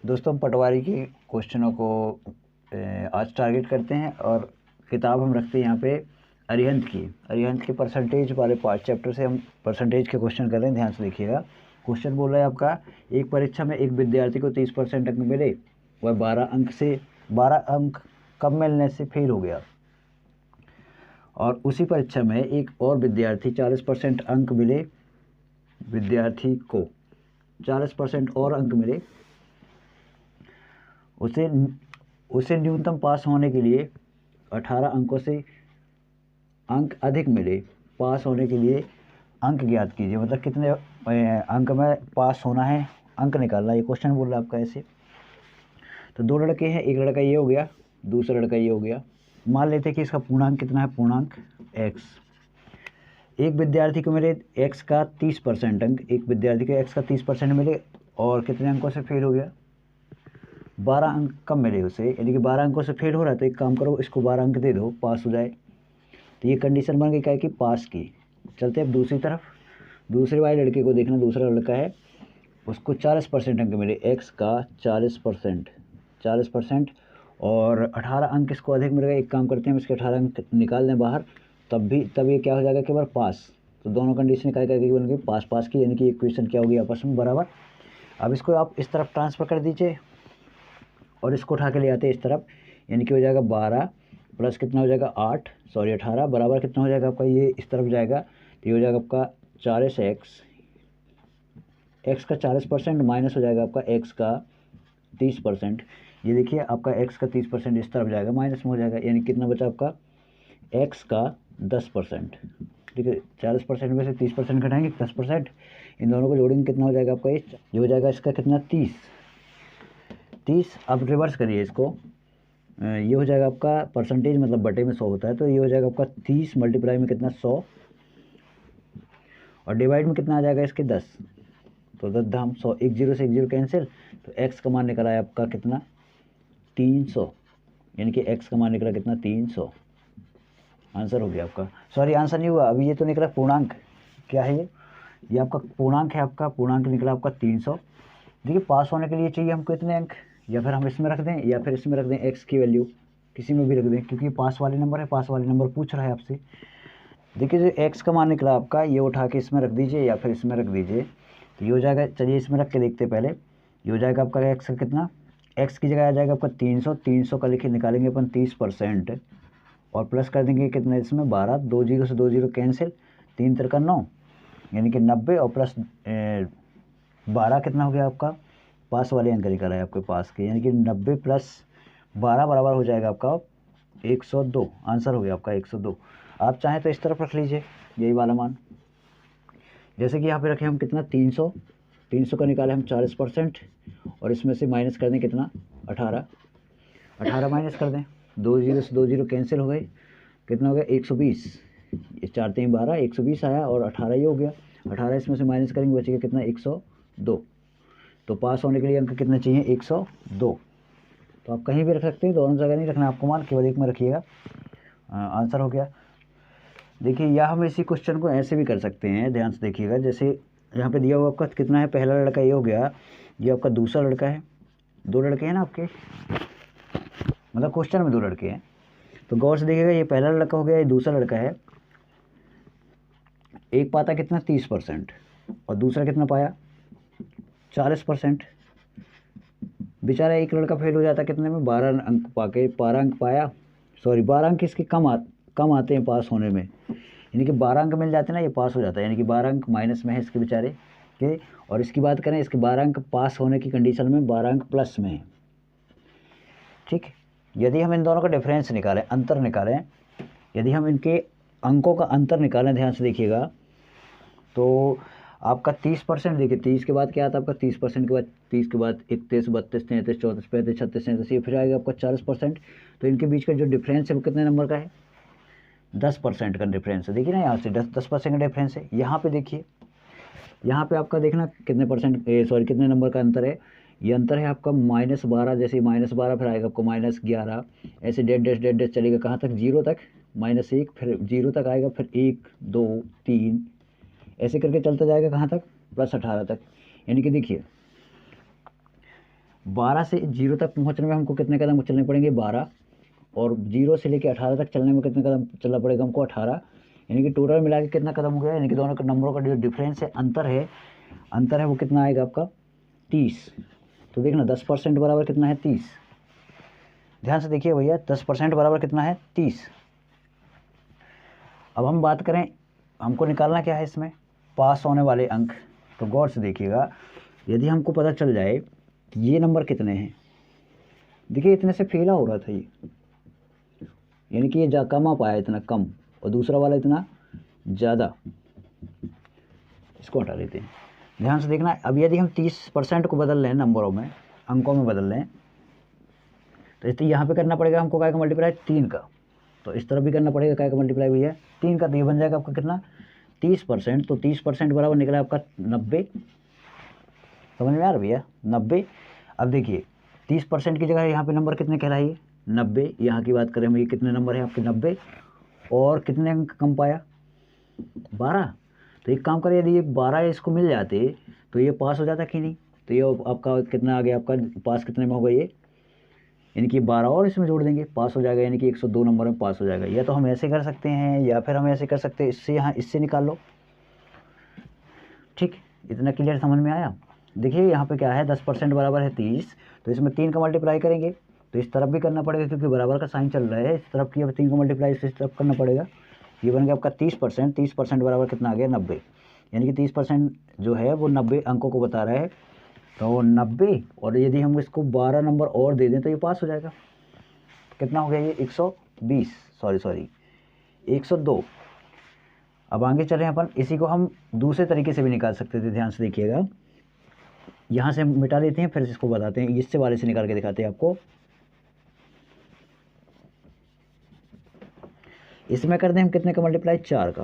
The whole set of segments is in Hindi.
दोस्तों हम पटवारी के क्वेश्चनों को आज टारगेट करते हैं और किताब हम रखते हैं यहाँ पे अरिहंत के परसेंटेज वाले पार्ट चैप्टर से हम परसेंटेज के क्वेश्चन कर रहे हैं। ध्यान से देखिएगा। क्वेश्चन बोल रहा है आपका, एक परीक्षा में एक विद्यार्थी को 30% अंक मिले, वह 12 अंक कम मिलने से फेल हो गया, और उसी परीक्षा में एक और विद्यार्थी 40% अंक मिले, विद्यार्थी को 40% और अंक मिले, उसे न्यूनतम पास होने के लिए 18 अंकों से अंक अधिक मिले। पास होने के लिए अंक ज्ञात कीजिए, मतलब कितने अंक में पास होना है, अंक निकालना है। ये क्वेश्चन बोल रहा है आपका ऐसे। तो दो लड़के हैं, एक लड़का ये हो गया, दूसरा लड़का ये हो गया। मान लेते हैं कि इसका पूर्णांक कितना है, पूर्णांक x। एक विद्यार्थी को मिले x का 30% अंक, एक विद्यार्थी को x का 30% मिले और कितने अंकों से फेल हो गया, 12 अंक कम मिले उसे, यानी कि 12 अंकों से फेल हो रहा है। तो एक काम करो, इसको 12 अंक दे दो, पास हो जाए। तो ये कंडीशन बन गई क्या कि पास की। चलते अब दूसरी तरफ, दूसरे वाले लड़के को देखना। दूसरा लड़का है, उसको 40% अंक मिले, x का 40% और 18 अंक इसको अधिक मिल गए। एक काम करते हैं, इसके 18 अंक निकाल दें बाहर, तब ये क्या हो जाएगा, केवल पास। तो दोनों कंडीशन क्या बन गई, पास की, यानी कि इक्वेशन क्या होगी आपस में बराबर। अब इसको आप इस तरफ ट्रांसफ़र कर दीजिए और इसको उठा के ले आते हैं इस तरफ, यानी कि हो जाएगा 12 प्लस कितना हो जाएगा 18 बराबर कितना हो जाएगा आपका, ये इस तरफ जाएगा तो ये हो जाएगा आपका 40x, x का 40% माइनस हो जाएगा आपका x का 30%। ये देखिए आपका x का 30% इस तरफ जाएगा, माइनस में हो जाएगा, यानी कितना बचा आपका x का 10%। ठीक है, 40% में से 30% घटाएंगे 10%, इन दोनों को जोड़ेंगे कितना हो जाएगा आपका, ये हो जाएगा इसका कितना 30। अब रिवर्स करिए इसको, ये हो जाएगा आपका परसेंटेज, मतलब बटे में 100 होता है, तो ये हो जाएगा आपका 30 मल्टीप्लाई में कितना 100 और डिवाइड में कितना आ जाएगा इसके 10। तो 10 धाम 100, एक जीरो से एक जीरो कैंसिल, तो x का मान निकला है आपका कितना 300, यानी कि x का मान निकला कितना 300। आंसर हो गया आपका। सॉरी, आंसर नहीं हुआ अभी, ये तो निकला पूर्णांक। क्या है ये आपका पूर्णांक है, आपका पूर्णांक निकला आपका 300। देखिए पास होने के लिए चाहिए हमको इतने अंक, या फिर हम इसमें रख दें या फिर इसमें रख दें, x की वैल्यू किसी में भी रख दें, क्योंकि पास वाले नंबर है, पास वाले नंबर पूछ रहा है आपसे। देखिए जो x का मान निकला आपका, ये उठा के इसमें रख दीजिए या फिर इसमें रख दीजिए, तो ये हो जाएगा। चलिए इसमें रख के देखते पहले। ये हो जाएगा आपका x का कितना, x की जगह आ जाएगा आपका 300 का लिखे निकालेंगे अपन 30% और प्लस कर देंगे कितना इसमें 12, 2 जीरो से 2 जीरो कैंसिल, 3 तिरका 9, यानी कि 90 और प्लस 12 कितना हो गया आपका, पास वाले अंक निकला है आपके पास के, यानी कि 90 प्लस 12 बराबर हो जाएगा आपका 102। आंसर हो गया आपका 102। आप चाहें तो इस तरफ रख लीजिए यही वाला मान, जैसे कि यहाँ पे रखे हम कितना 300 का निकाले हम 40% और इसमें से माइनस कर दें कितना 18 माइनस कर दें, 2 जीरो से 2 जीरो कैंसिल हो गए, कितना हो गया 120। ये 4 3 12, 120 आया और 18 ये हो गया। 18 इसमें से माइनस करेंगे, बचेगा कितना 102। तो पास होने के लिए अंक कितने चाहिए 102। तो आप कहीं भी रख सकते हैं, दोनों जगह नहीं रखना आपको मान, केवल एक में रखिएगा। आंसर हो गया। देखिए या हम इसी क्वेश्चन को ऐसे भी कर सकते हैं, ध्यान से देखिएगा। जैसे यहाँ पे दिया हुआ आपका कितना है, पहला लड़का ये हो गया, ये आपका दूसरा लड़का है, 2 लड़के हैं ना आपके, मतलब क्वेश्चन में 2 लड़के हैं। तो गौर से देखिएगा, ये पहला लड़का हो गया, ये दूसरा लड़का है। एक पाता कितना 30% और दूसरा कितना पाया 40%। बेचारा एक लड़का फेल हो जाता कितने में, 12 अंक पाके, 12 अंक पाया, सॉरी 12 अंक इसके कम आते हैं पास होने में, यानी कि 12 अंक मिल जाते हैं ना, ये पास हो जाता है, यानी कि 12 अंक माइनस में है इसके बेचारे के। और इसकी बात करें, इसके 12 अंक पास होने की कंडीशन में 12 अंक प्लस में है। ठीक, यदि हम इन दोनों का डिफरेंस निकालें, अंतर निकालें, यदि हम इनके अंकों का अंतर निकालें, ध्यान से देखिएगा, तो आपका 30%, देखिए 30 के बाद क्या आता है आपका, 30% के बाद 30 के बाद 31, 32, 33, 34, 35, 36, 37, ये फिर आएगा आपका 40%। तो इनके बीच का जो डिफरेंस है वो कितने नंबर का है, 10% का डिफरेंस है। देखिए ना, यहाँ से 10% का डिफरेंस है। यहाँ पे देखिए, यहाँ पे आपका देखना कितने परसेंट, सॉरी कितने नंबर का अंतर है। ये अंतर है आपका -12, जैसे -12 फिर आएगा आपको -11, ऐसे डेढ़ डेढ़ चलेगा कहाँ तक, 0 तक, -1 फिर 0 तक आएगा, फिर 1 2 3 ऐसे करके चलता जाएगा कहाँ तक, +18 तक। यानी कि देखिए 12 से 0 तक पहुंचने में हमको कितने कदम चलने पड़ेंगे 12, और 0 से लेकर 18 तक चलने में कितने कदम चलना पड़ेगा हमको 18, यानी कि टोटल मिला के कितना कदम हो गया, यानी कि दोनों के नंबरों का जो डिफरेंस है, अंतर है वो कितना आएगा आपका 30। तो देखना 10% बराबर कितना है 30, ध्यान से देखिए भैया 10% बराबर कितना है 30। अब हम बात करें हमको निकालना क्या है इसमें पास होने वाले अंक, तो गौर से देखिएगा यदि हमको पता चल जाए कि ये नंबर कितने हैं, देखिए इतने से फेला हो रहा था ये, यानी कि ये कम आ पाया इतना कम, और दूसरा वाला इतना ज़्यादा, इसको हटा देते हैं। ध्यान से देखना, अब यदि हम 30% को बदल लें नंबरों में, अंकों में बदल लें, तो इसलिए यहाँ पे करना पड़ेगा हमको क्या का मल्टीप्लाई 3 का, तो इस तरफ भी करना पड़ेगा क्या का मल्टीप्लाई भैया 3 का, तो ये बन जाएगा आपका कितना 30%, तो 30% बराबर निकला आपका 90, समझ में आ रहा भैया 90। अब देखिए 30% की जगह यहाँ पे नंबर कितने कहलाइए 90, यहाँ की बात करें हम, ये कितने नंबर है आपके 90, और कितने अंक कम पाया 12, तो एक काम करें यदि ये 12 इसको मिल जाते तो ये पास हो जाता कि नहीं, तो ये आपका कितना आ गया आपका पास कितने में होगा ये, यानी कि 12 और इसमें जोड़ देंगे पास हो जाएगा, यानी कि 102 नंबर में पास हो जाएगा। या तो हम ऐसे कर सकते हैं या फिर हम ऐसे कर सकते हैं, इससे यहाँ इससे निकाल लो, ठीक, इतना क्लियर समझ में आया। देखिए यहाँ पे क्या है 10% बराबर है 30, तो इसमें 3 का मल्टीप्लाई करेंगे, तो इस तरफ भी करना पड़ेगा क्योंकि बराबर का साइन चल रहा है, इस तरफ की 3 का मल्टीप्लाई इस तरफ करना पड़ेगा, ये बन गया आपका 30%, 30% बराबर कितना आ गया 90, यानी कि 30% जो है वो 90 अंकों को बता रहा है, तो 90, और यदि हम इसको 12 नंबर और दे दें तो ये पास हो जाएगा, कितना हो गया ये 120, सॉरी 102। अब आगे चलें अपन, इसी को हम दूसरे तरीके से भी निकाल सकते थे, ध्यान से देखिएगा, यहाँ से मिटा लेते हैं फिर इसको बताते हैं, इससे वाले से निकाल के दिखाते हैं आपको। इसमें कर दें हम कितने का मल्टीप्लाई 4 का,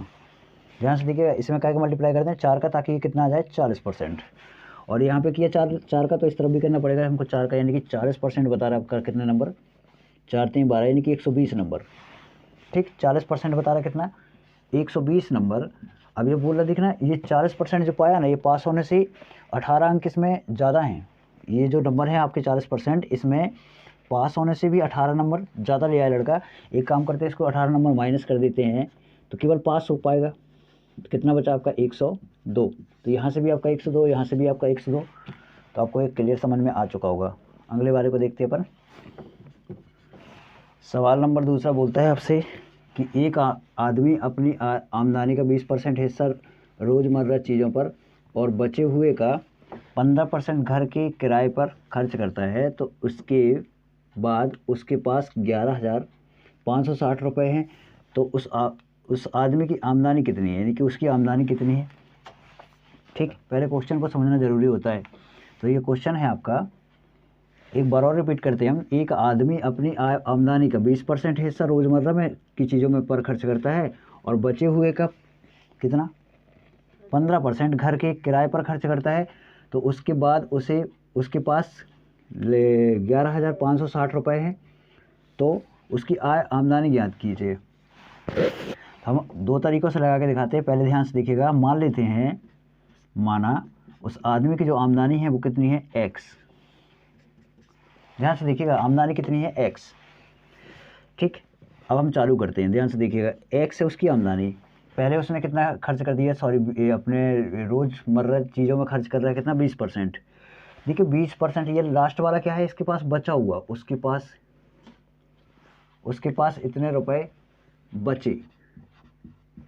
ध्यान से देखिएगा, इसमें क्या का मल्टीप्लाई कर दें 4 का, ताकि ये कितना आ जाए 40%, और यहाँ पे किया 4 का, तो इस तरफ भी करना पड़ेगा हमको 4 का, यानी कि 40% बता रहा है आपका कितने नंबर 4 3 12, यानी कि 120 नंबर, ठीक, 40% बता रहा है कितना 120 नंबर। अब ये बोल रहा दिखना, ये 40% जो पाया ना, ये पास होने से 18 अंक इसमें ज़्यादा हैं, ये जो नंबर है आपके 40%, इसमें पास होने से भी 18 नंबर ज़्यादा ले आया लड़का। एक काम करते हैं, इसको 18 नंबर माइनस कर देते हैं, तो केवल पास हो पाएगा, तो कितना बचा आपका 102, तो यहाँ से भी आपका 102, यहाँ से भी आपका 102, तो आपको एक क्लियर समझ में आ चुका होगा। अगले वाले को देखते हैं अपन। सवाल नंबर दूसरा बोलता है आपसे कि एक आदमी अपनी आमदनी का 20% हिस्सा रोज़मर्रा चीज़ों पर और बचे हुए का 15% घर के किराए पर खर्च करता है, तो उसके बाद उसके पास 11,560 रुपये हैं, तो उस आदमी की आमदनी कितनी है, यानी कि उसकी आमदनी कितनी है, ठीक, पहले क्वेश्चन को समझना ज़रूरी होता है। तो ये क्वेश्चन है आपका, एक बार और रिपीट करते हैं हम, एक आदमी अपनी आमदनी का 20% हिस्सा रोज़मर्रा में की चीज़ों में पर खर्च करता है, और बचे हुए का कितना 15% घर के किराए पर खर्च करता है, तो उसके बाद उसके पास 11,560 रुपये हैं, तो उसकी आमदनी ज्ञात कीजिए। हम दो तरीक़ों से लगा के दिखाते हैं, पहले ध्यान से देखिएगा, मान लेते हैं, माना उस आदमी की जो आमदनी है वो कितनी है x, ध्यान से देखिएगा आमदनी कितनी है x, ठीक। अब हम चालू करते हैं, ध्यान से देखिएगा, x है उसकी आमदनी, पहले उसने कितना खर्च कर दिया, सॉरी अपने रोज़मर्रा चीज़ों में खर्च कर रहा है कितना 20%, देखिए 20%, ये लास्ट वाला क्या है इसके पास बचा हुआ, उसके पास इतने रुपए बचे,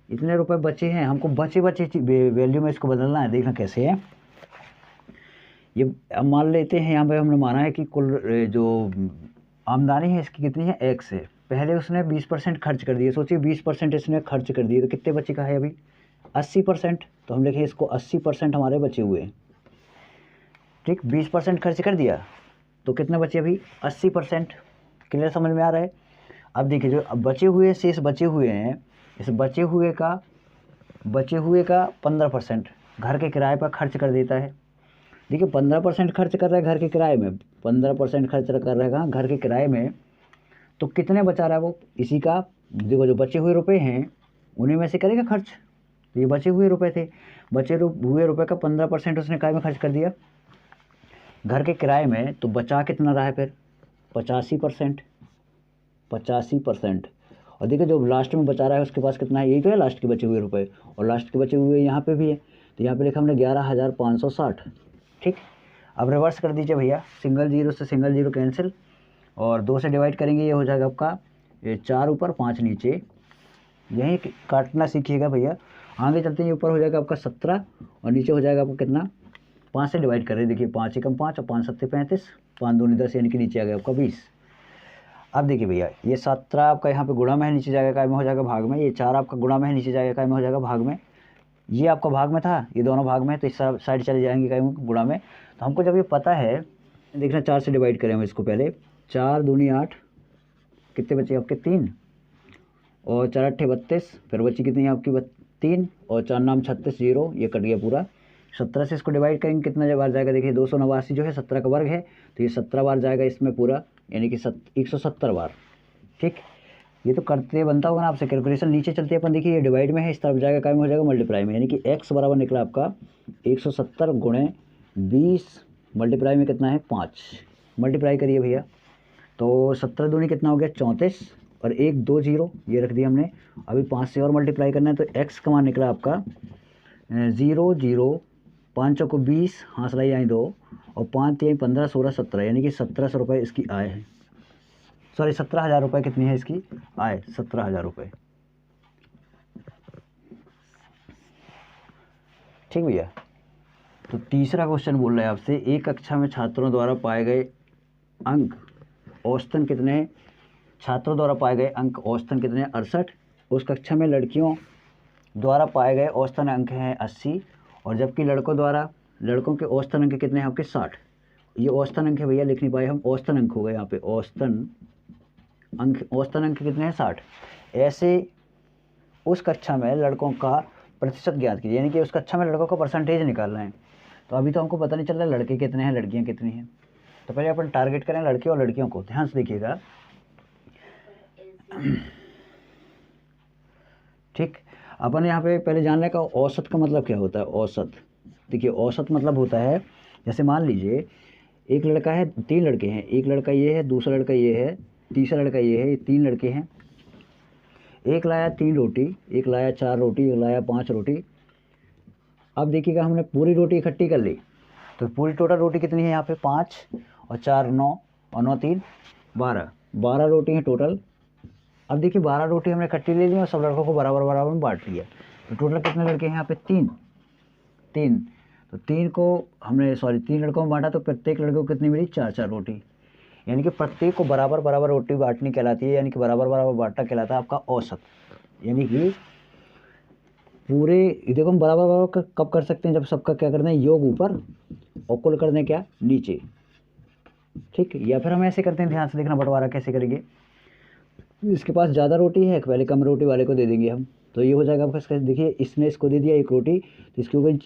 इतने रुपए बचे हैं, हमको बचे वैल्यू में इसको बदलना है, देखना कैसे है ये। अब मान लेते हैं यहाँ पे हमने माना है कि कुल जो आमदनी है इसकी कितनी है x है, पहले उसने 20% खर्च कर दिए, सोचिए 20% इसने खर्च कर दिए, तो कितने बचे का है अभी 80%, तो हम लिखें इसको 80% हमारे बचे हुए हैं, ठीक, 20% खर्च कर दिया तो कितने बचे अभी 80%, क्लियर समझ में आ रहा है। अब देखिए जो बचे हुए शेष बचे हुए हैं, इस बचे हुए का 15% घर के किराए पर खर्च कर देता है, देखिए 15% खर्च कर रहा है घर के किराए में, 15% खर्च कर रहेगा घर के किराए में, तो कितने बचा रहा है वो, इसी का देखो जो बचे हुए रुपए हैं उन्हीं में से करेगा खर्च, तो ये बचे हुए रुपए थे, बचे हुए रुपए का 15% उसने काय में खर्च कर दिया, घर के किराए में, तो बचा कितना रहा है फिर 85%, 85%। और देखिए जो लास्ट में बचा रहा है उसके पास कितना है, यही तो है लास्ट के बचे हुए रुपए, और लास्ट के बचे हुए यहाँ पे भी है, तो यहाँ पे लिखा हमने 11,560। ठीक, अब रिवर्स कर दीजिए भैया, सिंगल जीरो से सिंगल जीरो कैंसिल, और 2 से डिवाइड करेंगे, ये हो जाएगा आपका ये 4 ऊपर 5 नीचे, यहीं काटना सीखिएगा भैया। आगे चलते हैं, ऊपर हो जाएगा आपका 17 और नीचे हो जाएगा आपका कितना, 5 से डिवाइड कर रहे हैं, देखिए 5 एकम 5 और 5 सत्ते 35, 5 दूनी 10, यानी कि नीचे आ गया आपका 20। अब देखिए भैया, ये 17 आपका यहाँ पे गुणा में है, नीचे जाएगा काय में हो जाएगा भाग में, ये 4 आपका गुणा में है, नीचे जाएगा काय में हो जाएगा भाग में, ये आपका भाग में था, ये दोनों भाग में है, तो इस साइड चले जाएंगे काय में गुणा में। तो हमको जब ये पता है, देखना 4 से डिवाइड करें हम इसको पहले, 4 दूनी 8, कितने बचे आपके 3, और 4 अट्ठे 32, फिर बची कितनी आपकी 3, और 4 नाम 36, 0, ये कट गया पूरा। 17 से इसको डिवाइड करेंगे, कितना बार जाएगा, देखिए 289 जो है 17 का वर्ग है, तो ये 17 बार जाएगा इसमें पूरा, यानी कि 170 बार। ठीक, ये तो करते बनता होगा ना आपसे कैलकुलेशन। नीचे चलते अपन, देखिए ये डिवाइड में है, इस तरफ जाएगा काय में हो जाएगा मल्टीप्लाई में, यानी कि x बराबर निकला आपका 170 गुणे 20, मल्टीप्लाई में कितना है 5, मल्टीप्लाई करिए भैया, तो 17 दूनी कितना हो गया 34, और 1 2 0 ये रख दिया हमने। अभी 5 से और मल्टीप्लाई करना है, तो x का मान निकला आपका 0 0, 5 चौको 20, हाथ आई 2, और 5 3 15 16 17, यानी कि 1700 रुपये इसकी आय है, सॉरी 17,000 रुपये कितनी है इसकी आय, 17,000 रुपये। ठीक भैया, तो तीसरा क्वेश्चन बोल रहे हैं आपसे, एक कक्षा में छात्रों द्वारा पाए गए अंक औसतन कितने हैं, छात्रों द्वारा पाए गए अंक औसतन कितने हैं 68, उस कक्षा में लड़कियों द्वारा पाए गए औसतन अंक हैं 80, और जबकि लड़कों के औसतन अंक कितने हैं आपके 60। ये औसतन अंक है भैया, लिख नहीं पाए हम, औसतन अंक हो गए यहाँ पे, औसतन अंक कितने हैं 60। ऐसे उस कक्षा में लड़कों का प्रतिशत ज्ञात कीजिए, यानी कि उस कक्षा में लड़कों का परसेंटेज निकालना है। तो अभी तो हमको पता नहीं चल रहा लड़के कितने हैं लड़कियां कितनी हैं, तो पहले अपन टारगेट करें लड़के और लड़कियों को, ध्यान से देखिएगा। ठीक, अपन यहाँ पे पहले जान लें का औसत का मतलब क्या होता है। औसत, देखिए औसत मतलब होता है, जैसे मान लीजिए एक लड़का है, 3 लड़के हैं, एक लड़का ये है, दूसरा लड़का ये है, तीसरा लड़का ये है, ये 3 लड़के हैं। एक लाया 3 रोटी, एक लाया 4 रोटी, एक लाया 5 रोटी। अब देखिएगा हमने पूरी रोटी इकट्ठी कर ली, तो पूरी टोटल रोटी कितनी है यहाँ पे 5 और 4 9, और 9 3 12 रोटी हैं टोटल। अब देखिए 12 रोटी हमने इकट्ठी ले ली और सब लड़कों को बराबर बराबर में बांट लिया, तो टोटल कितने लड़के हैं यहाँ पे 3। तो 3 को हमने 3 लड़कों में बांटा, तो प्रत्येक लड़के को कितनी मिली 4 रोटी, यानी कि प्रत्येक को बराबर बराबर रोटी बांटनी कहलाती है, यानी कि बराबर बराबर बांटना कहलाता है आपका औसत। यानी कि पूरे, देखो हम बराबर बराबर कब कर सकते हैं, जब सबका क्या करते हैं योग ऊपर और कुल कर दें क्या नीचे। ठीक, या फिर हम ऐसे करते हैं, ध्यान से देखना बंटवारा कैसे करेंगे। इसके पास ज़्यादा रोटी है, पहले कम रोटी वाले को दे देंगे हम, तो ये हो जाएगा आपका, देखिए इसने इसको दे दिया 1 रोटी, तो इसकी हो गई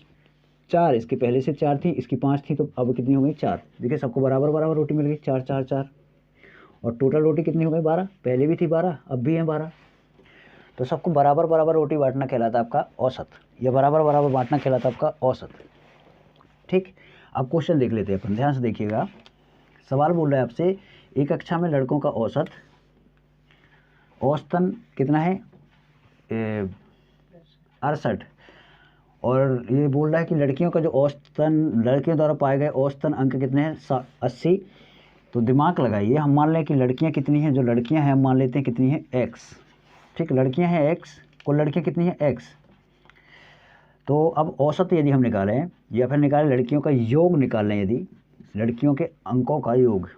4, इसके पहले से 4 थी, इसकी 5 थी, तो अब कितनी हो गई 4। देखिए सबको बराबर बराबर रोटी मिल गई, 4 4 4, और टोटल रोटी कितनी हो गई 12, पहले भी थी 12 अब भी है 12, तो सबको बराबर बराबर रोटी बांटना कहलाता है आपका औसत, या बराबर बराबर बांटना कहलाता है आपका औसत। ठीक, अब क्वेश्चन देख लेते हैं अपन, ध्यान से देखिएगा। सवाल बोल रहा है आपसे, एक कक्षा में लड़कों का औसतन कितना है 68, और ये बोल रहा है कि लड़कियों का जो औसतन, लड़कियों द्वारा पाए गए औसतन अंक कितने हैं 80। तो दिमाग लगाइए, हम मान लें कि लड़कियां कितनी हैं, जो लड़कियां हैं हम मान लेते हैं कितनी हैं x। ठीक, लड़कियां हैं x, कुल लड़कियां कितनी हैं x। तो अब औसत यदि हम निकालें, या फिर निकालें लड़कियों का योग निकाल लें, यदि लड़कियों के अंकों का योग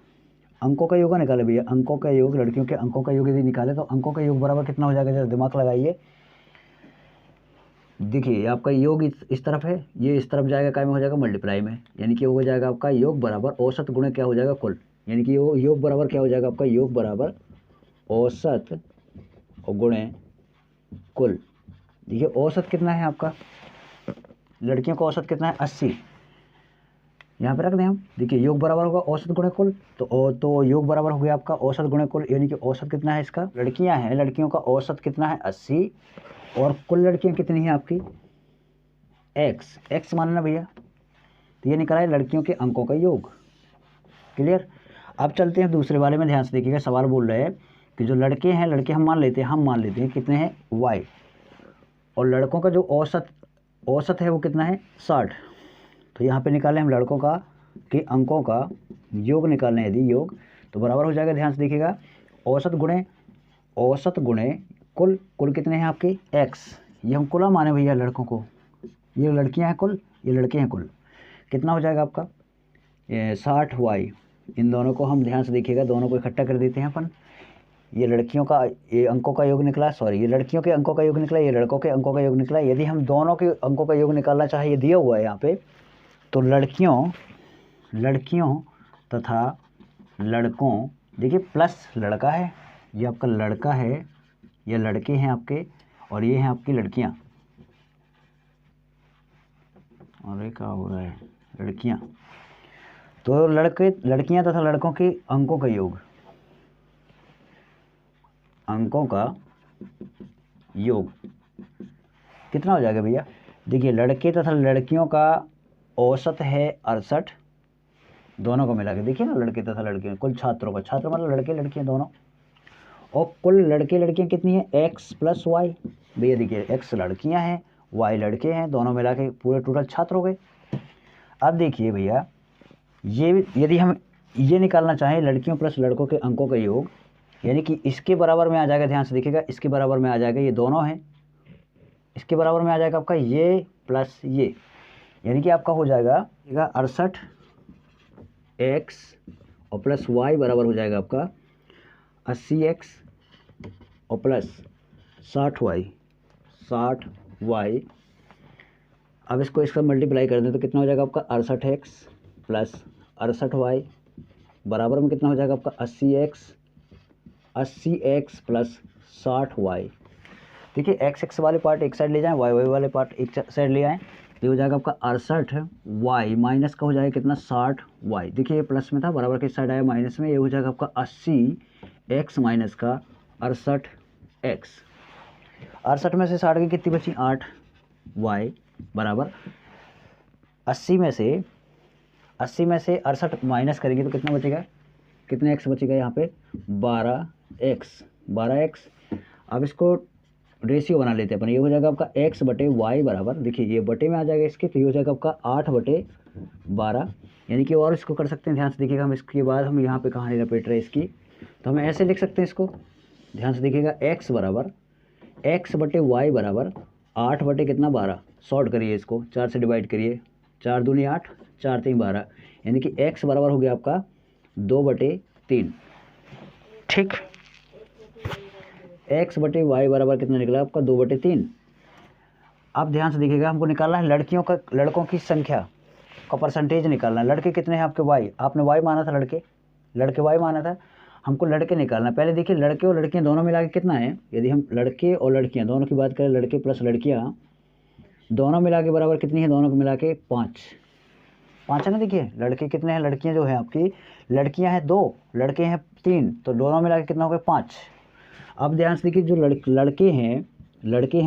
निकाले भैया, अंकों का योग, लड़कियों के अंकों का योग यदि निकाले, तो अंकों का योग बराबर कितना हो जाएगा, जरा दिमाग लगाइए। देखिए आपका योग इस तरफ है, ये इस तरफ जाएगा काय में हो जाएगा मल्टीप्लाई में, यानी कि हो जाएगा आपका योग बराबर औसत गुणे क्या हो जाएगा कुल, यानी कि योग बराबर क्या हो जाएगा आपका, योग बराबर औसत और गुणे कुल। देखिए औसत कितना है आपका, लड़कियों का औसत कितना है 80, यहाँ पे रख दें हम। देखिए योग बराबर होगा औसत गुणे कुल, तो योग बराबर हो गया आपका औसत गुणे कुल, यानी कि औसत कितना है इसका, लड़कियां हैं, लड़कियों का औसत कितना है 80, और कुल लड़कियां कितनी हैं आपकी x मानना भैया, तो ये निकला है लड़कियों के अंकों का योग, क्लियर। अब चलते हैं दूसरे वाले में, ध्यान से देखिएगा। सवाल बोल रहे हैं कि जो लड़के हैं, लड़के हम मान लेते हैं कितने हैं y, और लड़कों का जो औसत है वो कितना है 60। तो यहाँ पे निकालें हम लड़कों का के अंकों का योग निकालने, यदि योग तो बराबर हो जाएगा, ध्यान से देखिएगा, औसत गुणे कुल कितने हैं आपके x, ये हम कुल माने भैया लड़कों को, ये लड़कियां हैं कुल, ये लड़के हैं कुल, कितना हो जाएगा आपका 60y। इन दोनों को हम ध्यान से देखिएगा, दोनों को इकट्ठा कर देते हैं अपन। ये लड़कियों का ये अंकों का योग निकला, सॉरी ये लड़कियों के अंकों का योग निकला, ये लड़कों के अंकों का योग निकला। यदि हम दोनों के अंकों का योग निकालना चाहे, ये दिया हुआ है यहाँ पे, तो लड़कियों तथा लड़कों, देखिए प्लस लड़का है, ये आपका लड़का है, ये लड़के हैं आपके, और ये हैं आपकी लड़कियाँ, और ये क्या हो रहा है लड़कियाँ। तो लड़कियाँ तथा लड़कों के अंकों का योग कितना हो जाएगा भैया। देखिए लड़के तथा लड़कियों का औसत है 68, दोनों को मिला के देखिए ना, लड़के तथा लड़कियाँ, कुल छात्रों का, छात्र मतलब लड़के लड़कियाँ दोनों, और कुल लड़के लड़कियाँ कितनी है x प्लस वाई। भैया देखिए x लड़कियाँ हैं, y लड़के हैं, दोनों मिला के पूरे टोटल छात्र हो गए। अब देखिए भैया, ये यदि हम ये निकालना चाहें लड़कियों प्लस लड़कों के अंकों का योग, यानी कि इसके बराबर में आ जाएगा, ध्यान से देखिएगा, इसके बराबर में आ जाएगा, ये दोनों हैं, इसके बराबर में आ जाएगा आपका ये प्लस ये, यानी कि आपका हो जाएगा 68x और प्लस y बराबर हो जाएगा आपका 80x और प्लस 60y। अब इसको इसका मल्टीप्लाई कर दें तो कितना हो जाएगा आपका 68x प्लस 68y बराबर में कितना हो जाएगा आपका 80x प्लस 60y। देखिए x वाले पार्ट एक साइड ले जाएं, y वाले पार्ट एक साइड ले आएँ, ये हो जाएगा आपका 68y माइनस का हो जाएगा कितना 60y। देखिए ये प्लस में था, बराबर के साइड आया माइनस में, ये हो जाएगा आपका 80x माइनस का 68x। 68 में से 60 की कितनी बची 8y बराबर 80 में से 68 माइनस करेंगे तो कितना बचेगा, कितने x बचेगा यहाँ पे 12x। अब इसको रेशियो बना लेते हैं अपन, ये हो जाएगा आपका x बटे वाई बराबर, देखिए ये बटे में आ जाएगा इसके, तो ये हो जाएगा आपका 8/12, यानी कि और इसको कर सकते हैं, ध्यान से देखिएगा। हम इसके बाद हम यहाँ पे कहानी लपेट रहे हैं इसकी, तो हम ऐसे लिख सकते हैं इसको, ध्यान से देखिएगा, x बराबर x बटे वाई बराबर 8 बटे कितना 12, शॉर्ट करिए इसको, 4 से डिवाइड करिए, 4 दूनी 8, 4 3 12, यानी कि x बराबर हो गया आपका 2/3। ठीक, x बटे वाई बराबर कितना निकला आपका 2/3। अब ध्यान से देखिएगा, हमको निकालना है लड़कों की संख्या का परसेंटेज निकालना है। लड़के कितने हैं आपके y, आपने y माना था, लड़के y माना था, हमको लड़के निकालना है। पहले देखिए लड़के और लड़कियां दोनों मिला के कितना है, यदि हम लड़के और लड़कियां दोनों की बात करें, लड़के प्लस लड़कियां दोनों मिला के बराबर कितनी है, दोनों को मिला के 5 है ना। देखिए लड़के कितने हैं, लड़कियां जो है आपकी, लड़कियां हैं 2, लड़के हैं 3, तो दोनों मिला के कितना हो गया 5। अब ध्यान से देखिए, जो लड़के हैं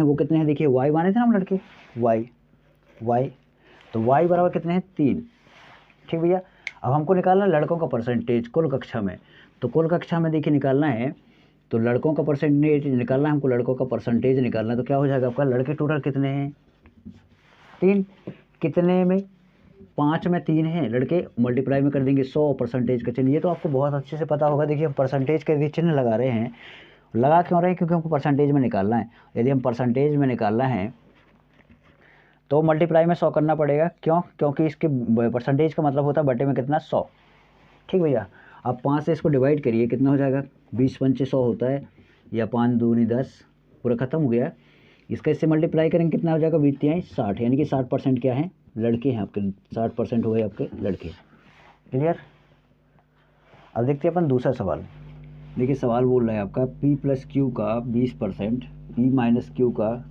वो कितने हैं, देखिए y माने थे ना हम लड़के, y तो y बराबर कितने हैं 3। ठीक भैया, अब हमको निकालना है लड़कों का परसेंटेज कुल कक्षा में, तो कुल कक्षा में देखिए निकालना है, तो लड़कों का परसेंटेज निकालना है हमको, लड़कों का परसेंटेज निकालना है, तो क्या हो जाएगा आपका, लड़के टोटल कितने हैं 3, कितने में 5 में 3 हैं, लड़के मल्टीप्लाई में कर देंगे 100 परसेंटेज का चिन्ह। ये तो आपको बहुत अच्छे से पता होगा। देखिए हम परसेंटेज के भी चिन्ह लगा रहे हैं, लगा क्यों रहे हैं, क्योंकि हमको परसेंटेज में निकालना है। यदि हम परसेंटेज में निकालना है तो मल्टीप्लाई में 100 करना पड़ेगा, क्यों, क्योंकि इसके परसेंटेज का मतलब होता है बटे में कितना 100। ठीक भैया, अब 5 से इसको डिवाइड करिए, कितना हो जाएगा 20 पंचे 100 होता है, या 5 दूनी 10, पूरा खत्म हो गया। इसका इससे मल्टीप्लाई करेंगे कितना हो जाएगा 20 60, यानी कि 60% क्या है, लड़के हैं आपके, 60% हो गए आपके लड़के। क्लियर। अब देखते हैं अपन दूसरा सवाल। देखिए सवाल बोल रहा है आपका P प्लस क्यू का 20%, P माइनस क्यू का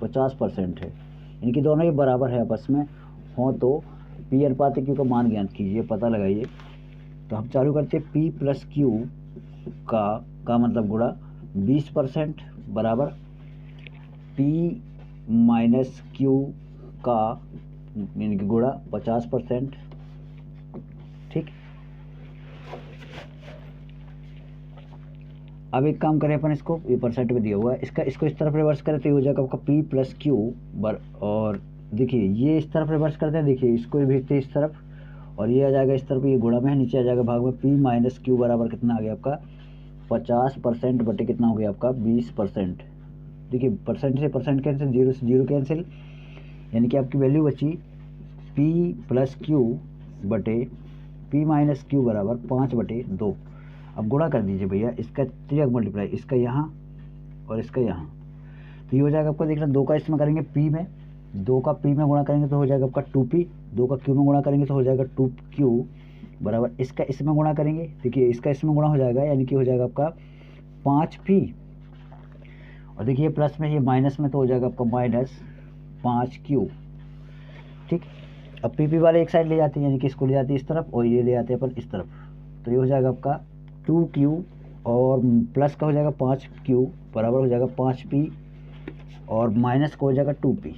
50% है, यानी कि दोनों ये बराबर है आपस में हो, तो P अनुपात क्यू का मान ज्ञात कीजिए, पता लगाइए। तो हम चालू करते हैं, P प्लस क्यू का मतलब गुणा 20% बराबर P माइनस क्यू का यानी कि गुणा 50%। ठीक, अब एक काम करें अपन, इसको ये परसेंट में दिया हुआ है, इसको इस तरफ रिवर्स करें तो ये हो जाएगा आपका P प्लस क्यू और देखिए ये इस तरफ रिवर्स करते हैं, देखिए इसको भेजते हैं इस तरफ और ये आ जाएगा इस तरफ, ये गुणा में है, नीचे आ जाएगा भाग में, P माइनस क्यू बराबर कितना आ गया आपका 50% बटे कितना हो गया आपका 20%। देखिए परसेंट से परसेंट कैंसिल, जीरो से जीरो कैंसिल, यानी कि आपकी वैल्यू बची P प्लस क्यू बटे P माइनस क्यू बराबर 5/2। अब गुणा कर दीजिए भैया, इसका 3 मल्टीप्लाई, इसका यहाँ और इसका यहाँ, तो ये हो जाएगा आपको, देखना 2 का इसमें करेंगे P में, 2 का P में गुणा करेंगे तो हो जाएगा आपका 2P, 2 का Q में गुणा करेंगे तो हो जाएगा 2Q बराबर इसका इसमें गुणा करेंगे, देखिए इसका इसमें गुणा हो जाएगा, यानी कि हो जाएगा आपका 5P और देखिए प्लस में, ये माइनस में तो हो जाएगा आपका -5Q। ठीक, अब PP वाले एक साइड ले जाते हैं, यानी कि इसको ले जाते हैं इस तरफ और ये ले जाते हैं अपन इस तरफ, तो ये हो जाएगा आपका 2Q और प्लस का हो जाएगा 5Q बराबर हो जाएगा 5P और माइनस का हो जाएगा 2P।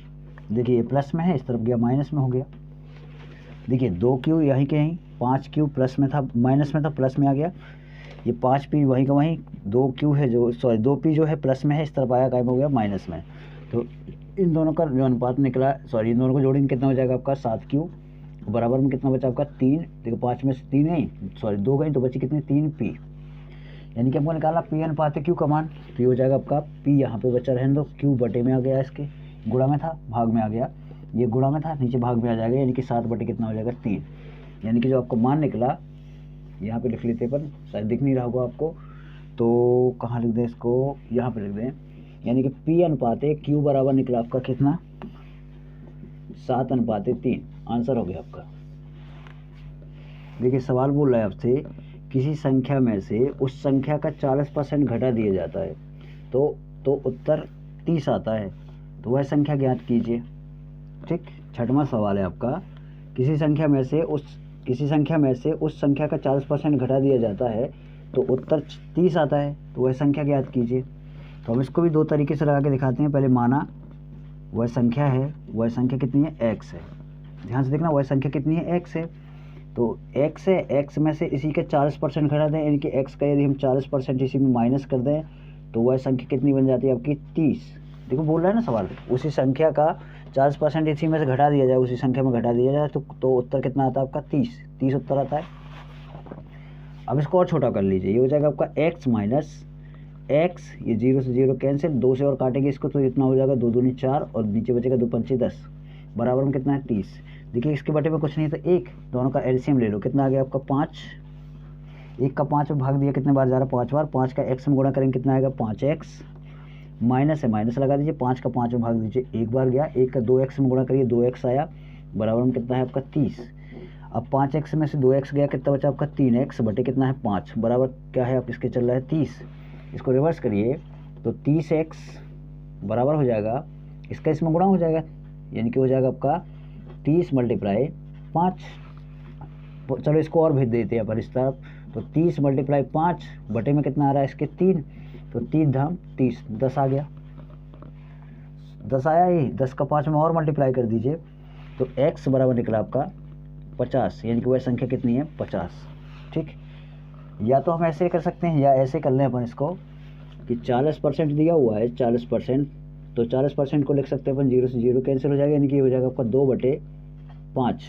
देखिए ये प्लस में है, इस तरफ गया माइनस में हो गया, देखिए 2Q यहीं के यहीं, 5Q प्लस में था, माइनस में था, प्लस में आ गया, ये 5P वहीं का वहीं, 2Q है जो, सॉरी 2P जो है प्लस में है, इस तरफ आया, गायब हो गया माइनस में, तो इन दोनों का जो अनुपात निकला, सॉरी इन दोनों को जोड़ेंगे कितना हो जाएगा आपका 7Q बराबर में कितना बचा आपका 3, देखो 5 में से 3 नहीं, सॉरी 2 गई तो बची कितनी 3P, यानी कि हमको निकालना P अनुपात Q का मान, तो ये हो जाएगा आपका P यहाँ पे बचा रहने दो, Q बटे में आ गया, इसके गुणा में था भाग में आ गया, ये गुणा में था नीचे भाग में आ जाएगा, यानी कि 7 बटे कितना हो जाएगा 3, यानी कि जो आपको मान निकला यहाँ पे लिख लेते हैं अपन, शायद दिख नहीं रहा होगा आपको, तो कहाँ लिख दें इसको, यहाँ पे लिख दें, यानी कि P अनुपात Q बराबर निकला आपका कितना 7/3, आंसर हो गया आपका। देखिए सवाल बोल रहा है आपसे, किसी संख्या में से उस संख्या का 40% घटा दिया जाता है तो उत्तर 30 आता है, तो वह संख्या ज्ञात कीजिए। ठीक, छठवां सवाल है आपका, किसी संख्या में से उस संख्या का 40% घटा दिया जाता है तो उत्तर 30 आता है, तो वह संख्या ज्ञात कीजिए। तो हम इसको भी 2 तरीके से लगा के दिखाते हैं। पहले माना वह संख्या है, वह संख्या कितनी है x है, ध्यान से देखना, वह संख्या कितनी है x है, तो x है, x में से इसी के 40% घटा दें, यानी कि x का यदि हम 40% इसी में माइनस कर दें तो वह संख्या कितनी बन जाती है आपकी 30। देखो बोल रहा है ना सवाल, उसी संख्या का 40% इसी में से घटा दिया जाए, उसी संख्या में घटा दिया जाए तो उत्तर कितना आता है आपका 30 उत्तर आता है। अब इसको और छोटा कर लीजिए, ये हो जाएगा आपका x माइनस x, ये 0 से 0 कैंसिल, 2 से और काटेंगे इसको तो इतना हो जाएगा 2 दूनी 4 और नीचे बचेगा 2 पंचे 10 बराबर में कितना है 30। देखिए इसके बटे में कुछ नहीं है तो 1, दोनों का एलसीएम ले लो, कितना आ गया आपका 5, 1 का 5 में भाग दिया कितने बार जा रहा है 5 बार, 5 का x में गुणा करेंगे कितना आएगा 5x, माइनस है माइनस लगा दीजिए, 5 का 5 में भाग दीजिए 1 बार गया, 1 का 2x में गुणा करिए 2x आया बराबर में कितना है आपका 30। अब 5x में से 2x गया, कितना बचा आपका 3x बटे कितना है 5 बराबर क्या है आप इसके चल रहा है 30। इसको रिवर्स करिए तो 30x बराबर हो जाएगा, इसका इसमें गुणा हो जाएगा, यानी कि हो जाएगा आपका 30 मल्टीप्लाई 5। चलो इसको और भेज देते हैं अपन इस तरफ, तो 30 मल्टीप्लाई 5 बटे में कितना आ रहा है इसके 3, तो 3 धाम 30, 10 आ गया, 10 आया ही, 10 का 5 में और मल्टीप्लाई कर दीजिए तो x बराबर निकला आपका 50, यानी कि वह संख्या कितनी है 50। ठीक, या तो हम ऐसे कर सकते हैं या ऐसे कर लें अपन इसको कि 40% दिया हुआ है 40%, तो 40% को लिख सकते हैं अपन 0 से 0 कैंसिल हो जाएगा, यानी कि हो जाएगा आपका 2/5।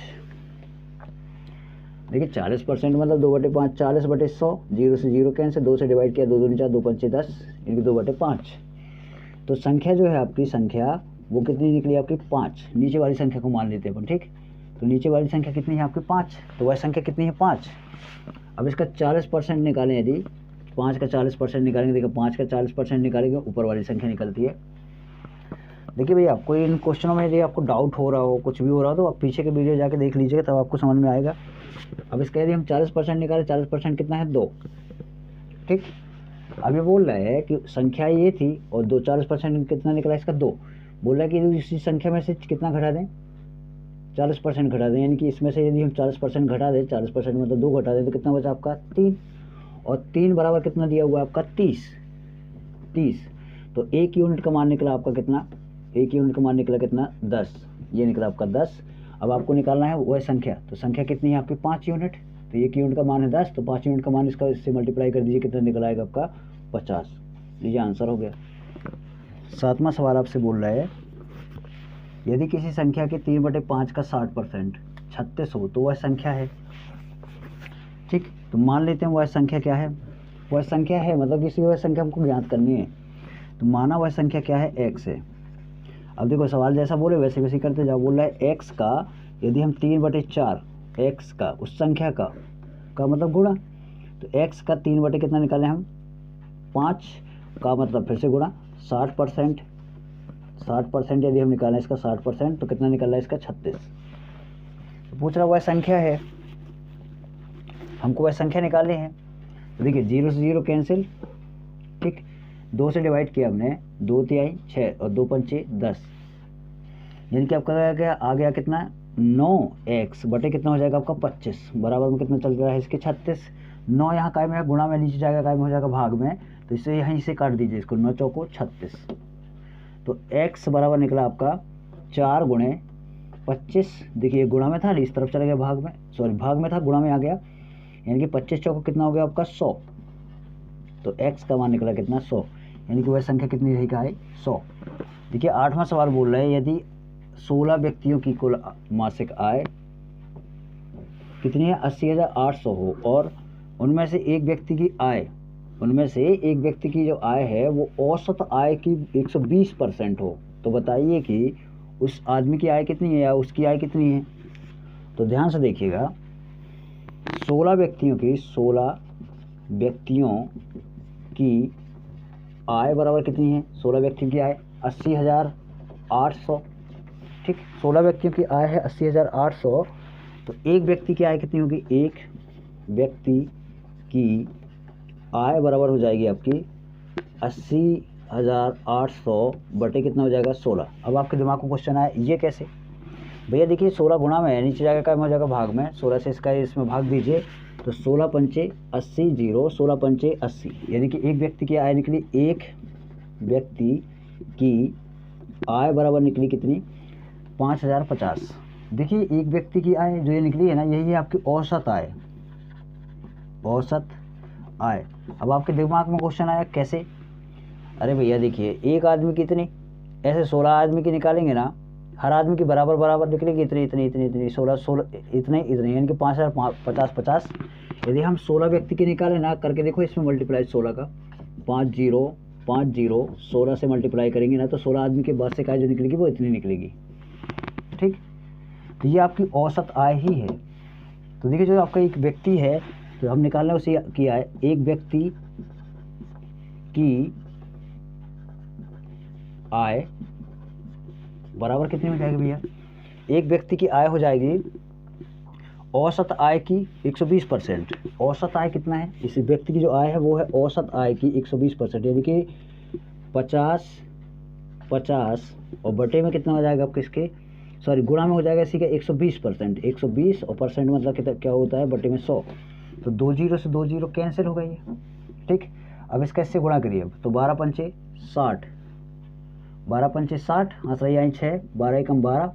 देखिए 40% मतलब 2/5, 40/100, 0 से 0 कैंसिल, 2 से डिवाइड किया 2 दूनी 4 2 पंचे 10, यानी कि 2/5। तो संख्या जो है आपकी संख्या वो कितनी निकली आपकी 5, नीचे वाली संख्या को मान लेते हैं अपन। ठीक, तो नीचे वाली संख्या कितनी है आपकी 5, तो वह संख्या कितनी है 5। अब इसका 40% निकालें, यदि 5 का 40% निकालेंगे, देखो 5 का 40% निकालेंगे ऊपर वाली संख्या निकलती है। देखिए भैया आपको इन क्वेश्चनों में यदि आपको डाउट हो रहा हो, कुछ भी हो रहा हो, तो आप पीछे के वीडियो जाके देख लीजिएगा, तब आपको समझ में आएगा। अब इसका यदि हम 40% निकालें, 40% कितना है 2। ठीक, अब ये बोल रहा है कि संख्या ये थी और 2 40% कितना निकला इसका 2, बोल रहा है कि इसी संख्या में से कितना घटा दें 40% घटा दें, यानी कि इसमें से यदि हम 40% घटा दें, 40% मतलब 2 घटा दें तो कितना बचा आपका 3, और 3 बराबर कितना दिया हुआ है आपका 30। तो 1 यूनिट का मान निकला आपका कितना, 1 यूनिट का मान निकला कितना 10, ये निकला आपका 10। अब आपको निकालना है वह संख्या, तो संख्या कितनी है आपकी 5 यूनिट, तो एक यूनिट का मान है 10, तो 5 यूनिट का मान इससे मल्टीप्लाई कर दीजिए, कितना निकल आएगा आपका 50। लीजिए आंसर हो गया। 7वां सवाल आपसे बोल रहा है यदि किसी संख्या के 3/5 का 60% 36 हो तो वह संख्या है। ठीक, तो मान लेते हैं वह संख्या क्या है, वह संख्या है मतलब किसी वह संख्या हमको ज्ञात करनी है, तो माना वह संख्या क्या है, x है। अब देखो सवाल जैसा बोले वैसे वैसे करते जाओ। बोल रहा है x का यदि हम 3/4 x का उस संख्या का मतलब गुणा, तो x का 3 कितना निकालें हम 5 का मतलब फिर से गुणा 60%। 60% यदि हम निकालें इसका 60% तो कितना निकल रहा है इसका 36। तो पूछ रहा वह संख्या है, हमको वह संख्या निकालनी है। तो देखिए 0 से 0 कैंसिल, ठीक, 2 से डिवाइड किया हमने, 2 तिहाई 6 और 2 पंचे 10, यानी कि आपका क्या आ गया कितना 9x बटे कितना हो जाएगा आपका 25 बराबर में कितना चल रहा है इसके 36। 9 यहाँ कायम है, गुणा में नीचे जाएगा, कायम हो जाएगा भाग में, तो इसे यहीं से काट दीजिए इसको, 9 चौको 36। तो x बराबर निकला आपका 4 गुणे 25। देखिए गुणा में था, इस तरफ चला गया भाग में, सॉरी भाग में था गुणा में आ गया, यानी कि 25 चौको कितना हो गया आपका 100। तो x का मान निकला कितना 100, यानी कि वह संख्या कितनी रही का है 100। देखिए 8वां सवाल बोल रहा है यदि 16 व्यक्तियों की कुल मासिक आय कितनी है 80,800 हो और उनमें से एक व्यक्ति की जो आय है वो औसत आय की 120% हो, तो बताइए कि उस आदमी की आय कितनी है या उसकी आय कितनी है। तो ध्यान से देखिएगा 16 व्यक्तियों की आय बराबर कितनी है, 16 व्यक्तियों की आय 80,800। ठीक, 16 व्यक्तियों की आय है 80,800, तो एक व्यक्ति की आय कितनी होगी, एक व्यक्ति की आय बराबर हो जाएगी आपकी 80,800 बटे कितना हो जाएगा 16। अब आपके दिमाग को क्वेश्चन आया ये कैसे, भैया देखिए 16 गुणा में है, नीचे जाएगा क्या हो जाएगा भाग में, 16 से इसमें भाग दीजिए, तो 16 पंचे 80 0, 16 पंचे 80, यानी कि एक व्यक्ति की आय निकली, एक व्यक्ति की आय बराबर निकली कितनी 5,050। देखिए एक व्यक्ति की आय जो ये निकली है ना, यही है आपकी औसत आय, औसत आय। अब आपके दिमाग में क्वेश्चन आया कैसे, अरे भैया देखिए एक आदमी की इतनी, ऐसे 16 आदमी की निकालेंगे ना, हर आदमी की बराबर निकलेगी इतनी 16 इतने यानी कि 5,050। यदि हम 16 व्यक्ति की निकालें ना, करके देखो इसमें मल्टीप्लाई 16 का 50 16 से मल्टीप्लाई करेंगे ना, तो 16 आदमी के बाद से आय जो निकलेगी वो इतनी निकलेगी। ठीक, तो ये आपकी औसत आय ही है। तो देखिए जो आपका एक व्यक्ति है तो हम निकाल रहे हैं उसे की आय, एक व्यक्ति की आय बराबर कितनी हो जाएगी भैया, एक व्यक्ति की आय हो जाएगी औसत आय की 120%। औसत आय कितना है, इस व्यक्ति की जो आय है वो है औसत आय की 120%, यानी कि 50 और बटे में कितना हो जाएगा आपके इसके, सॉरी गुणा में हो जाएगा इसी का 120%। 120 और परसेंट मतलब कितना क्या होता है बटे में 100, तो 2 0 से 2 0 कैंसिल हो गई है। ठीक, अब इसका इससे गुणा करिए, तो 12 पंचे 60, 12 पंचे 60, आंसर आई 6, 12 एकम 12,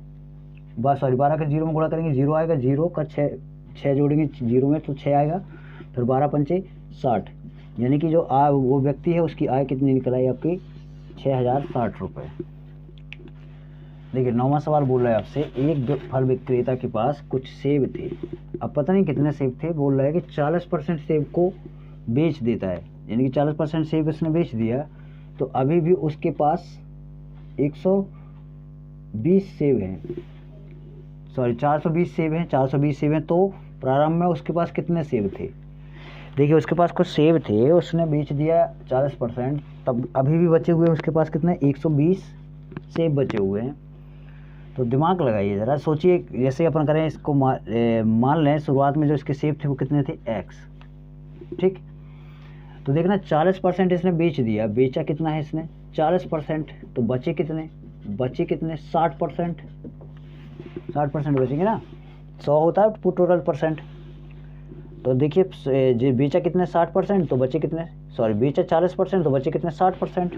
12 का 0 में गुणा करेंगे 0 आएगा, 0 का 6 जोड़ेंगे 0 में तो 6 आएगा, फिर 12 पंचे 60, यानी कि जो आय वो व्यक्ति है उसकी आय कितनी निकल आई आपकी 6,060 रुपये। देखिए 9वां सवाल बोल रहा है आपसे एक फल विक्रेता के पास कुछ सेब थे, अब पता नहीं कितने सेब थे, बोल रहा है कि 40% सेब को बेच देता है, यानी कि 40% सेब उसने बेच दिया, तो अभी भी उसके पास 120 सेब हैं, सॉरी 420 सेब हैं, 420 सेब हैं, तो प्रारंभ में उसके पास कितने सेब थे। देखिए उसके पास कुछ सेब थे, उसने बेच दिया 40%, तब अभी भी बचे हुए उसके पास कितने 120 सेब बचे हुए हैं। तो दिमाग लगाइए ज़रा, सोचिए जैसे अपन करें इसको मान लें शुरुआत में जो इसके सेब थे वो कितने थे x। ठीक, तो देखना 40% इसने बेच दिया, बेचा कितना है इसने 40%, तो बचे कितने 60%, 60% बचेंगे ना, 100 होता है टोटल परसेंट। तो देखिए जो बेचा कितने 60%, तो बचे कितने, सॉरी बेचा 40% तो बचे कितने 60%।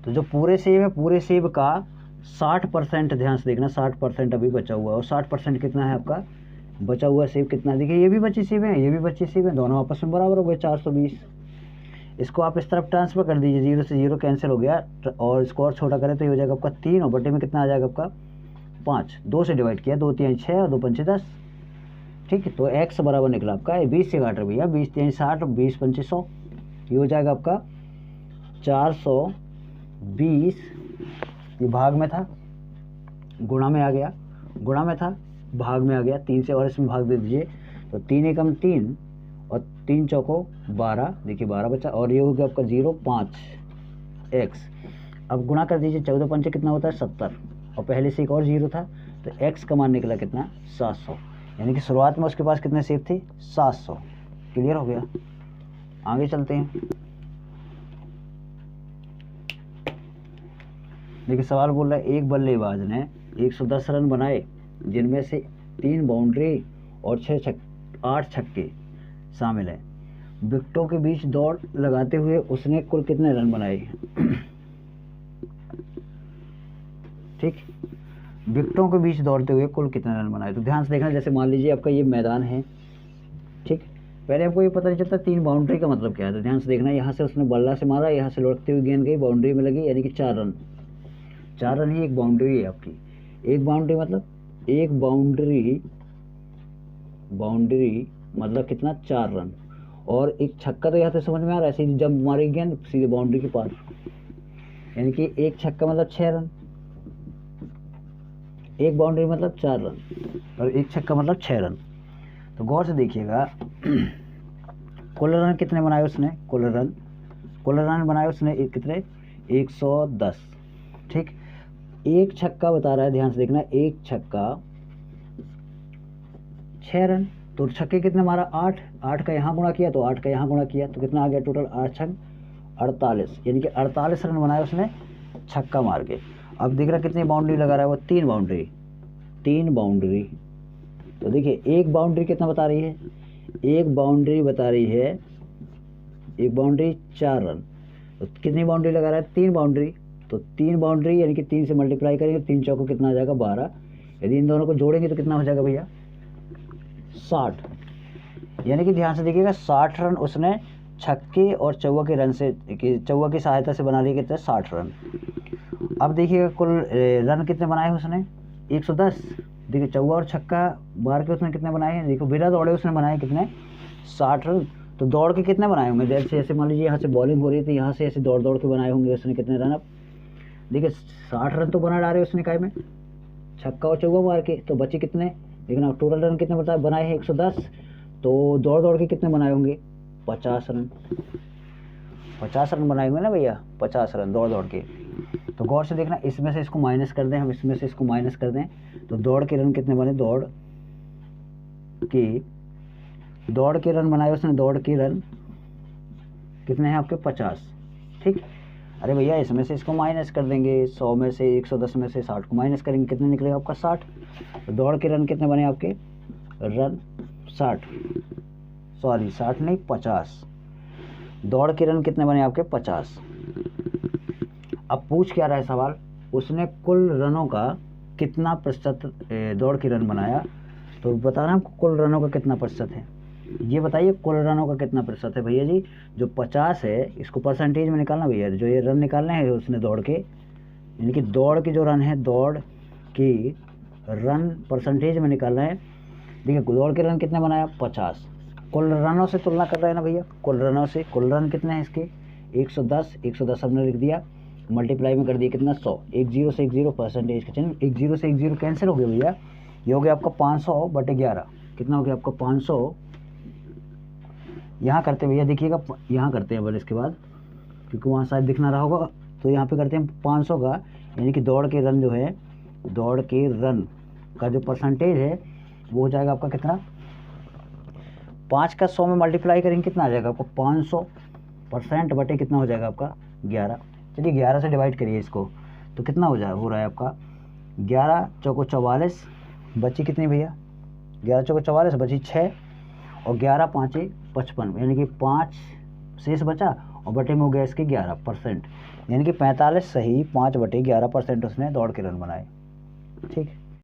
तो जो पूरे सेब है, पूरे सेब का 60%, ध्यान से देखना 60% अभी बचा हुआ है, और 60% कितना है आपका बचा हुआ सेव कितना, देखिए ये भी बची सेव है, ये भी बची सेव है, दोनों आपस में बराबर हो गए 420। इसको आप इस तरफ ट्रांसफर कर दीजिए, 0 से 0 कैंसिल हो गया, और इसको और छोटा करें तो ये हो जाएगा आपका 3 और बटे में कितना आ जाएगा आपका 5। 2 से डिवाइड किया, 2 3 6 और 2 5 10। ठीक है, तो x बराबर निकला आपका 20 से काट रहे भैया, 20 3 60, 20 5 100, ये हो जाएगा आपका 420। ये भाग में था, गुणा में आ गया, गुणा में था, भाग में आ गया, 3 से और इसमें भाग दे दीजिए, तो 3 एकम 3 और 3 चौको 12, देखिए 12 बचा, और ये हो गया आपका 0 5 x। अब गुणा कर दीजिए, 14 पंचे कितना होता है 70, और पहले से एक और 0 था, तो x का मान निकला कितना 700, यानी कि शुरुआत में उसके पास कितने सेब थे 700। क्लियर हो गया, आगे चलते हैं। देखिए सवाल बोल रहा है, एक बल्लेबाज ने 110 रन बनाए, जिनमें से 3 बाउंड्री और 8 छक्के शामिल हैं। विकेटों के बीच दौड़ लगाते हुए उसने कुल कितने रन बनाए? ठीक, विकेटों के बीच दौड़ते हुए कुल कितने रन बनाए, तो ध्यान से देखना। जैसे मान लीजिए आपका ये मैदान है, ठीक, पहले आपको ये पता नहीं चलता 3 बाउंड्री का मतलब क्या है, तो ध्यान से देखना, यहाँ से उसने बल्ला से मारा, यहाँ से लौटते हुए गेंद गई, बाउंड्री में लगी, यानी कि 4 रन। 4 रन ही एक बाउंड्री है आपकी। एक बाउंड्री मतलब, एक बाउंड्री मतलब कितना 4 रन, और एक छक्का तो यहाँ से समझ में आ रहा है, सीधी जंप मारी गेंद सीधे बाउंड्री के पार, यानी कि एक छक्का मतलब 6 रन, एक बाउंड्री मतलब 4 रन, और एक छक्का मतलब 6 रन। तो गौर से देखिएगा, कुल रन कितने बनाए उसने, कुल रन बनाए उसने कितने 110। ठीक, एक छक्का बता रहा है, ध्यान से देखना, एक छक्का 6 रन, तो छक्के कितने मारा 8, 8 का यहाँ गुणा किया तो 8 का यहाँ गुणा किया, तो कितना आ गया टोटल 8 छक्क 48, यानी कि 48 रन बनाए उसने छक्का मार के। अब देख रहा कितनी बाउंड्री लगा रहा है वो, 3 बाउंड्री। तो देखिए एक बाउंड्री कितना बता रही है, एक बाउंड्री बता रही है, एक बाउंड्री 4 रन, तो कितनी बाउंड्री लगा रहा है 3 बाउंड्री, तो 3 बाउंड्री यानी कि 3 से मल्टीप्लाई करेंगे, 3 चौको कितना आ जाएगा 12, यदि इन दोनों को जोड़ेंगे तो कितना हो जाएगा भैया 60, यानी कि ध्यान से देखिएगा 60 रन उसने छक्के और चौवा के रन से, चौवा की सहायता से बना लिए कितने 60 रन। अब देखिएगा कुल रन कितने बनाए उसने 110, देखिए चौवा और छक्का मार के उसने कितने बनाए हैं, देखो बिना दौड़े उसने बनाए कितने 60 रन। तो दौड़ के कितने बनाए होंगे, जैसे ऐसे मान लीजिए यहाँ से बॉलिंग हो रही थी, यहाँ से ऐसे दौड़ के बनाए होंगे उसने कितने रन। अब देखिए 60 रन तो बना डाले उसने काय में, छक्का और चौवा मार के, तो बचे कितने, लेकिन अब टोटल रन कितने बनाए हैं 110, तो दौड़ के कितने बनाए होंगे 50 रन, 50 रन बनाए होंगे ना भैया, 50 रन दौड़ के। तो गौर से देखना, इसमें से इसको माइनस कर दें, हम इसमें से इसको माइनस कर दें, तो दौड़ के रन कितने बने, दौड़ के रन बनाए उसने, दौड़ के रन कितने हैं आपके 50। ठीक, अरे भैया इसमें से इसको माइनस कर देंगे, 100 में से 110 में से 60 को माइनस करेंगे, कितने निकलेगा आपका 60। तो दौड़ के रन कितने बने आपके, रन 60 नहीं 50, दौड़ के रन कितने बने आपके 50। अब पूछ क्या रहा है सवाल, उसने कुल रनों का कितना प्रतिशत दौड़ के रन बनाया, तो बताना हमको कुल रनों का कितना प्रतिशत है, ये बताइए कुल रनों का कितना प्रतिशत है भैया जी। जो 50 है इसको परसेंटेज में निकालना भैया, जो ये रन निकालने हैं उसने दौड़ के, यानी कि दौड़ के जो रन है, दौड़ के रन परसेंटेज में निकालना है। देखिए दौड़ के रन कितने बनाया 50, कुल रनों से तुलना कर रहे हैं ना भैया, कुल रनों से, कुल रन कितने हैं इसके 110 हमने लिख दिया, मल्टीप्लाई में कर दिया कितना 100, 1 0 से 1 0 परसेंटेज का चिन्ह, 1 0 से 1 0 कैंसिल हो गया भैया, ये हो गया आपका 500 बटे 11, कितना हो गया आपका 500। यहाँ करते भैया, देखिएगा यहाँ करते हैं बल इसके बाद, क्योंकि वहाँ शायद दिख ना रहा होगा, तो यहाँ पे करते हैं 500 का, यानी कि दौड़ के रन जो है, दौड़ के रन का जो परसेंटेज है वो हो जाएगा आपका कितना, 5 का 100 में मल्टीप्लाई करेंगे कितना आ जाएगा आपको 500% बटे कितना हो जाएगा आपका 11। चलिए 11 से डिवाइड करिए इसको, तो कितना हो रहा है आपका 11 चौको 44, बची कितनी भैया 11 चौको 44, बची 6, और 11 5 55, यानी कि 5 शेष बचा, और बटे में हो गया इसके 11%, यानी कि 45 सही 5 बटे 11% उसने दौड़ के रन बनाए। ठीक।